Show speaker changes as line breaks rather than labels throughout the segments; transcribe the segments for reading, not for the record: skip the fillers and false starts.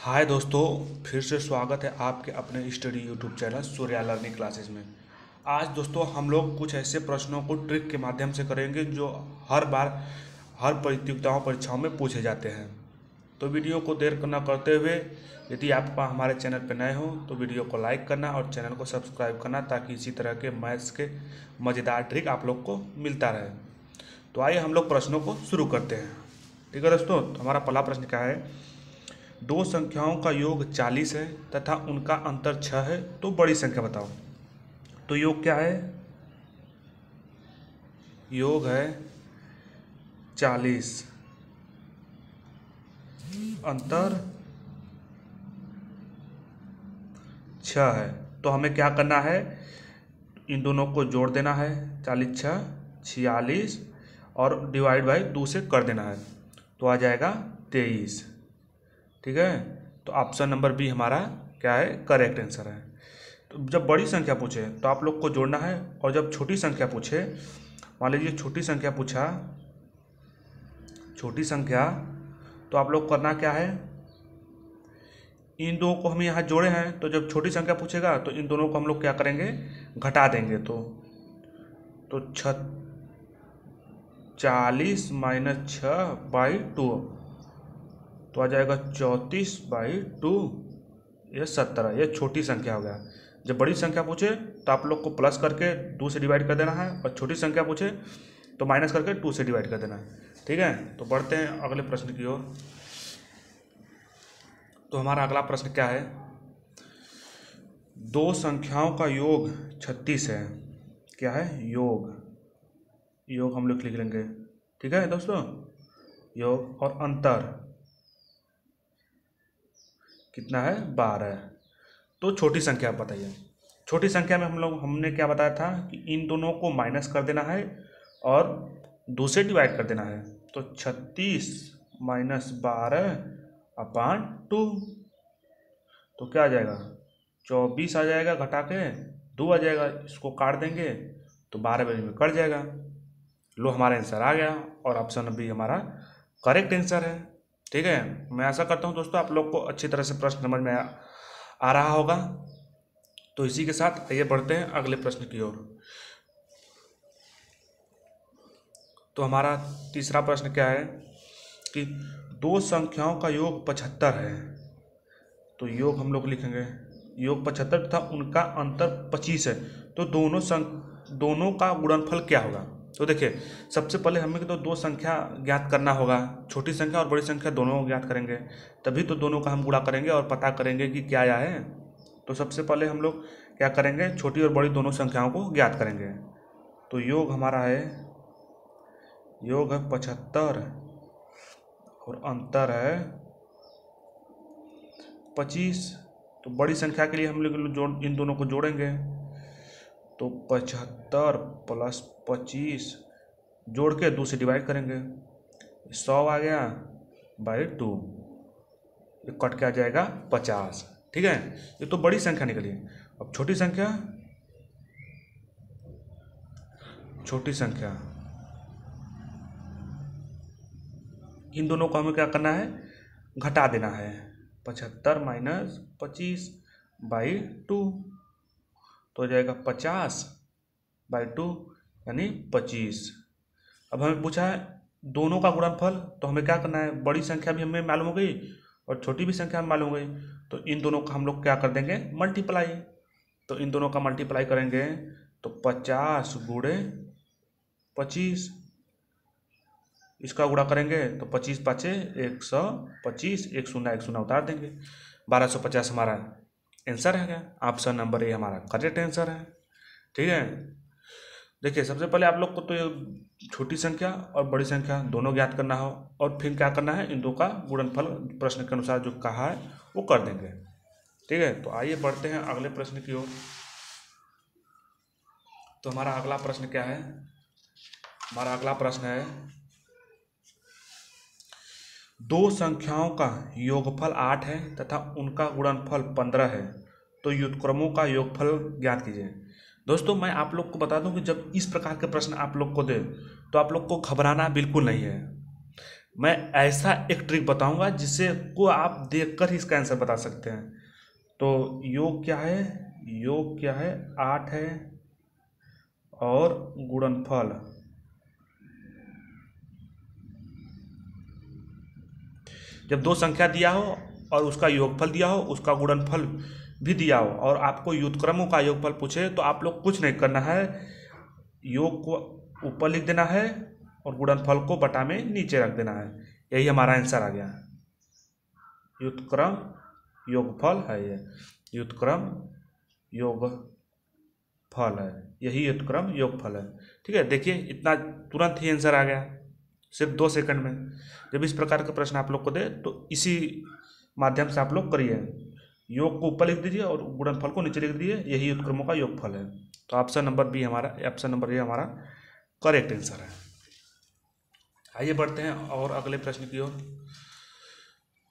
हाय दोस्तों, फिर से स्वागत है आपके अपने study YouTube channel Surya learning classes में। आज दोस्तों हम लोग कुछ ऐसे प्रश्नों को ट्रिक के माध्यम से करेंगे जो हर बार हर प्रतियोगिताओं परीक्षाओं में पूछे जाते हैं। तो वीडियो को देर न करते हुए, यदि आप हमारे चैनल पर नए हो तो वीडियो को लाइक करना और चैनल को सब्सक्राइब करना, ताकि इसी तरह के मैथ्स के मज़ेदार ट्रिक आप लोग को मिलता रहे। तो आइए हम लोग प्रश्नों को शुरू करते हैं। ठीक है दोस्तों, तो हमारा पहला प्रश्न क्या है। दो संख्याओं का योग 40 है तथा उनका अंतर 6 है, तो बड़ी संख्या बताओ। तो योग क्या है? योग है 40, अंतर 6 है। तो हमें क्या करना है, इन दोनों को जोड़ देना है। 40 6 46 और डिवाइड बाई 2 से कर देना है, तो आ जाएगा 23। ठीक है, तो ऑप्शन नंबर बी हमारा क्या है, करेक्ट आंसर है। तो जब बड़ी संख्या पूछे तो आप लोग को जोड़ना है, और जब छोटी संख्या पूछे, मान लीजिए छोटी संख्या पूछा, छोटी संख्या, तो आप लोग करना क्या है, इन दो को हम यहाँ जोड़े हैं, तो जब छोटी संख्या पूछेगा तो इन दोनों को हम लोग क्या करेंगे, घटा देंगे। तो 40 - 6/2, तो आ जाएगा 34/2, ये 17। ये छोटी संख्या हो गया। जब बड़ी संख्या पूछे तो आप लोग को प्लस करके 2 से डिवाइड कर देना है, और छोटी संख्या पूछे तो माइनस करके 2 से डिवाइड कर देना है। ठीक है, तो बढ़ते हैं अगले प्रश्न की ओर। तो हमारा अगला प्रश्न क्या है, दो संख्याओं का योग 36 है। क्या है? योग। योग हम लोग लिख लेंगे। ठीक है दोस्तों, योग, और अंतर कितना है, 12। तो छोटी संख्या बताइए। छोटी संख्या में हमने क्या बताया था कि इन दोनों को माइनस कर देना है और 2 से डिवाइड कर देना है। तो 36 - 12/2, तो क्या आ जाएगा, 24 आ जाएगा, घटा के 2 आ जाएगा, इसको काट देंगे तो 12 बजे में कट जाएगा। लो, हमारा आंसर आ गया, और ऑप्शन बी हमारा करेक्ट आंसर है। ठीक है, मैं आशा करता हूँ दोस्तों आप लोग को अच्छी तरह से प्रश्न समझ में आ रहा होगा। तो इसी के साथ आइए बढ़ते हैं अगले प्रश्न की ओर। तो हमारा तीसरा प्रश्न क्या है कि दो संख्याओं का योग 75 है। तो योग हम लोग लिखेंगे, योग 75 तथा उनका अंतर 25 है, तो दोनों का गुणनफल क्या होगा। तो देखिए, सबसे पहले हमें तो दो संख्या ज्ञात करना होगा, छोटी संख्या और बड़ी संख्या दोनों ज्ञात करेंगे, तभी तो दोनों का हम गुणा करेंगे और पता करेंगे कि क्या आया है। तो सबसे पहले हम लोग क्या करेंगे, छोटी और बड़ी दोनों संख्याओं को ज्ञात करेंगे। तो योग हमारा है, योग है 75 और अंतर है 25। तो बड़ी संख्या के लिए हम लोग इन दोनों को जोड़ेंगे, तो 75 + 25 जोड़ के 2 से डिवाइड करेंगे, 100 आ गया बाई 2, ये कट के आ जाएगा 50। ठीक है, ये तो बड़ी संख्या निकली। अब छोटी संख्या, छोटी संख्या, इन दोनों को हमें क्या करना है, घटा देना है। 75 - 25/2, तो हो जाएगा 50/2 यानी 25। अब हमें पूछा है दोनों का गुणनफल, तो हमें क्या करना है, बड़ी संख्या भी हमें मालूम हो गई और छोटी भी संख्या मालूम हो गई, तो इन दोनों का हम लोग क्या कर देंगे, मल्टीप्लाई। तो इन दोनों का मल्टीप्लाई करेंगे तो 50 × 25, इसका गुणा करेंगे तो 25 × 5 = 125, 1 0 1 0 उतार देंगे, 1250 हमारा आंसर है। ऑप्शन नंबर ए हमारा करेक्ट आंसर है। ठीक है, देखिए सबसे पहले आप लोग को तो ये छोटी संख्या और बड़ी संख्या दोनों ज्ञात करना हो, और फिर क्या करना है, इन दो का गुणनफल प्रश्न के अनुसार जो कहा है वो कर देंगे। ठीक है, तो आइए बढ़ते हैं अगले प्रश्न की ओर। तो हमारा अगला प्रश्न क्या है, हमारा अगला प्रश्न है, दो संख्याओं का योगफल 8 है तथा उनका गुणनफल 15 है, तो व्युत्क्रमों का योगफल ज्ञात कीजिए। दोस्तों मैं आप लोग को बता दूं कि जब इस प्रकार के प्रश्न आप लोग को दे तो आप लोग को घबराना बिल्कुल नहीं है। मैं ऐसा एक ट्रिक बताऊंगा जिससे को आप देखकर ही इसका आंसर बता सकते हैं। तो योग क्या है, योग क्या है 8 है और गुणनफल जब दो संख्या दिया हो और उसका योगफल दिया हो, उसका गुणनफल भी दिया हो और आपको व्युत्क्रमों का योगफल पूछे तो आप लोग कुछ नहीं करना है, योग को ऊपर लिख देना है और गुणनफल को बटा में नीचे रख देना है। यही हमारा आंसर आ गया। व्युत्क्रम योगफल है ये, व्युत्क्रम योगफल है, यही व्युत्क्रम योगफल है। ठीक है, देखिए इतना तुरंत ही आंसर आ गया सिर्फ 2 सेकंड में। जब इस प्रकार का प्रश्न आप लोग को दे तो इसी माध्यम से आप लोग करिए, योग को ऊपर लिख दीजिए और गुणनफल को नीचे लिख दीजिए, यही व्युत्क्रमों का योगफल है। तो ऑप्शन नंबर बी हमारा, ऑप्शन नंबर ए हमारा करेक्ट आंसर है। आइए बढ़ते हैं और अगले प्रश्न की ओर।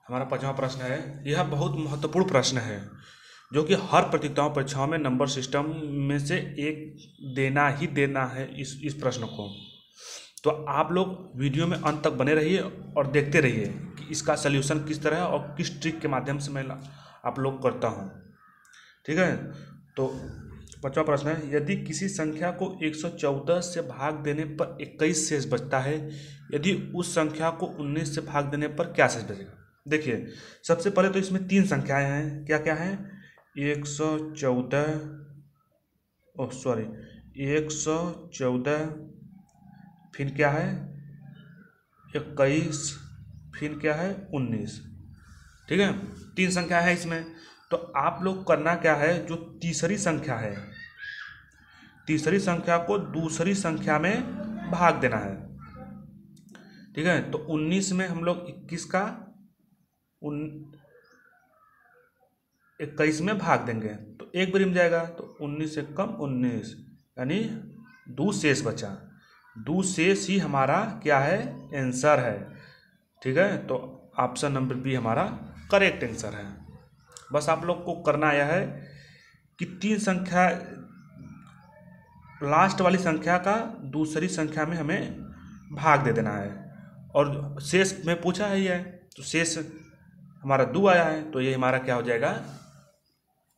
हमारा 5वां प्रश्न है, यह बहुत महत्वपूर्ण प्रश्न है जो कि हर प्रतियोगिताओं परीक्षाओं में नंबर सिस्टम में से एक देना ही देना है इस प्रश्न को। तो आप लोग वीडियो में अंत तक बने रहिए और देखते रहिए कि इसका सल्यूशन किस तरह है और किस ट्रिक के माध्यम से मैं आप लोग करता हूँ। ठीक है, तो 5वां प्रश्न है, यदि किसी संख्या को 114 से भाग देने पर 21 शेष बचता है, यदि उस संख्या को 19 से भाग देने पर क्या शेष बचेगा। देखिए सबसे पहले तो इसमें 3 संख्याएं हैं, क्या क्या हैं, 114 फिर क्या है 21, फिर क्या है 19। ठीक है, 3 संख्या है इसमें। तो आप लोग करना क्या है, जो तीसरी संख्या है, तीसरी संख्या को दूसरी संख्या में भाग देना है। ठीक है, तो 19 में हम लोग 21 का 21 में भाग देंगे तो एक बार में जाएगा, तो 19 से कम 19 यानी 2 शेष बचा। 2 शेष ही हमारा क्या है, आंसर है। ठीक है, तो ऑप्शन नंबर बी हमारा करेक्ट आंसर है। बस आप लोग को करना यह है कि 3 संख्या, लास्ट वाली संख्या का दूसरी संख्या में हमें भाग दे देना है और शेष में पूछा है ये, तो शेष हमारा 2 आया है, तो ये हमारा क्या हो जाएगा,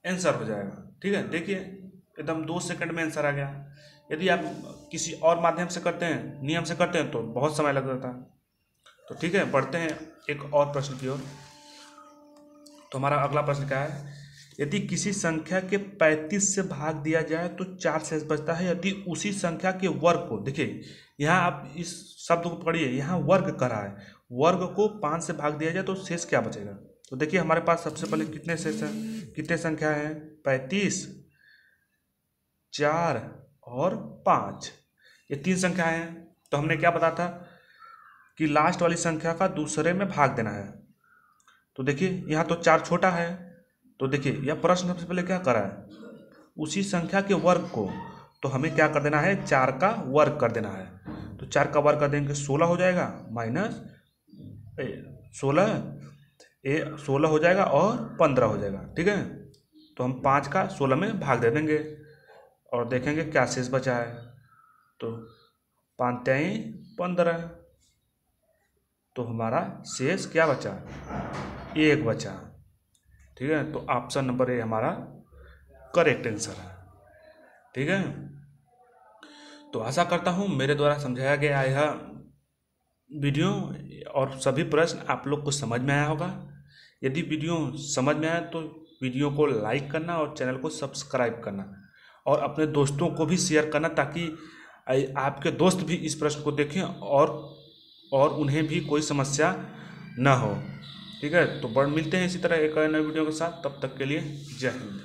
आंसर हो जाएगा। ठीक है, देखिए एकदम 2 सेकंड में आंसर आ गया। यदि आप किसी और माध्यम से करते हैं, नियम से करते हैं तो बहुत समय लग जाता है। तो ठीक है, बढ़ते हैं एक और प्रश्न की ओर। तो हमारा अगला प्रश्न क्या है, यदि किसी संख्या के 35 से भाग दिया जाए तो 4 शेष बचता है, यदि उसी संख्या के वर्ग को, देखिए यहाँ आप इस शब्द को पढ़िए, यहाँ वर्ग कर रहा है, वर्ग को 5 से भाग दिया जाए तो शेष क्या बचेगा। तो देखिए हमारे पास सबसे पहले कितने शेष हैं, कितने संख्या हैं, 35, 4 और 5, ये 3 संख्या हैं। तो हमने क्या बताया था कि लास्ट वाली संख्या का दूसरे में भाग देना है। तो देखिए यहाँ तो 4 छोटा है, तो देखिए यह प्रश्न सबसे पहले क्या करा है, उसी संख्या के वर्ग को, तो हमें क्या कर देना है, 4 का वर्ग कर देना है। तो 4 का वर्ग कर देंगे 16 हो जाएगा, माइनस 16 हो जाएगा और 15 हो जाएगा। ठीक है, तो हम 5 का 16 में भाग दे देंगे और देखेंगे क्या शेष बचा है। तो 5 3 15, तो हमारा शेष क्या बचा, 1 बचा। ठीक है, तो ऑप्शन नंबर ए हमारा करेक्ट आंसर है। ठीक है, तो आशा करता हूँ मेरे द्वारा समझाया गया यह वीडियो और सभी प्रश्न आप लोग को समझ में आया होगा। यदि वीडियो समझ में आया तो वीडियो को लाइक करना और चैनल को सब्सक्राइब करना और अपने दोस्तों को भी शेयर करना, ताकि आपके दोस्त भी इस प्रश्न को देखें और उन्हें भी कोई समस्या न हो। ठीक है, तो मिलते हैं इसी तरह एक नए वीडियो के साथ, तब तक के लिए जय हिंद।